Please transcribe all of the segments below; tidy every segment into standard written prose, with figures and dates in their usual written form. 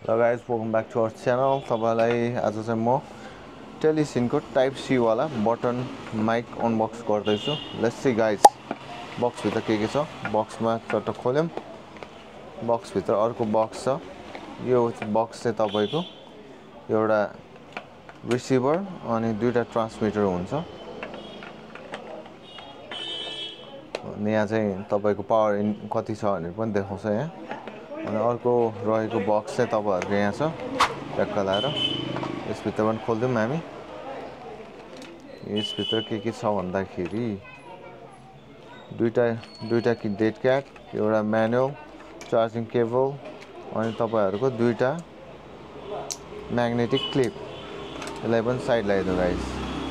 Hello guys, welcome back to our channel. तपाईलाई आज चाहिँ म टेलिसिनको टाइप सी वाला बटन माइक अनबक्स गर्दैछु. Let's see guys. बक्स भित्र के छ? बक्समा चट्ट खोल्यौं. बक्स भित्र अर्को बक्स छ. यो बक्स चाहिँ तपाईको एउटा रिसिभर अनि दुईटा ट्रान्समिटर हुन्छ. अनि यहाँ चाहिँ तपाईको पावर कति छ भनेर पनि देखाउँछ यहाँ. अनि अर्को रहेको बक्स चाहिँ तपाईहरुको यहाँ छ. ट्याक्क लाएर यसभित्र पनि खोल्दियौं हामी. यसभित्र के छ भन्दाखेरि दुईटा कि डेड क्याट, एउटा म्यानुअल, चार्जिङ केबल अनि तपाईहरुको दुईटा म्याग्नेटिक क्लिप. यसलाई पनि साइड लगाइदिनु गाइस.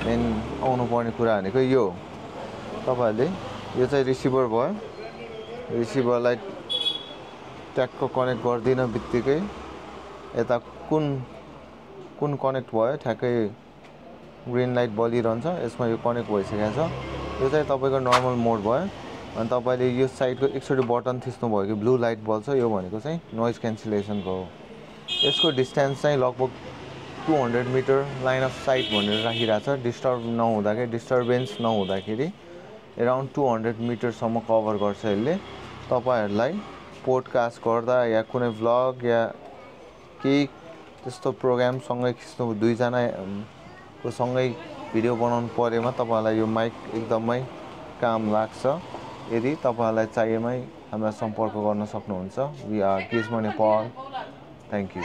मेन आउनु पर्ने कुरा भनेको यो. तपाईहरुले यो चाहिँ रिसिभर भयो. रिसिभरलाई ट्याक्क कनेक्ट गर्दिन बित्तिकै यता कुन कनेक्ट भयो ठ्याक्कै ग्रीन लाइट बलिरहन्छ. यसमा यो कनेक्ट भइसकेको छ. यो चाहिँ तपाईको नर्मल मोड भयो. अनि तपाईले यो साइडको एकचोटी बटन थिच्नु भयो कि ब्लू लाइट बल्छ. यो भनेको चाहिँ नोइज क्यान्सलेसनको हो. यसको डिस्टेन्स चाहिँ लगभग 200 मिटर लाइन अफ साइट भनेर राखिरहेछ. डिस्टर्बेन्स नहुँदाखेरि अराउन्ड 200 मिटर सम्म कभर गर्छ यसले. तपाईहरुलाई पोडकास्ट गर्दा या कुनै भ्लग या केही त्यस्तो प्रोग्राम सँगै खिच्नु, दुईजना को सँगै भिडियो बनाउनु परेमा तपाईहरुलाई यो माइक एकदमै काम लाग्छ. यदि तपाईहरुलाई चाहिएमै हामीलाई सम्पर्क गर्न सक्नुहुन्छ. वी आर किस्मो नेपाल. Thank you.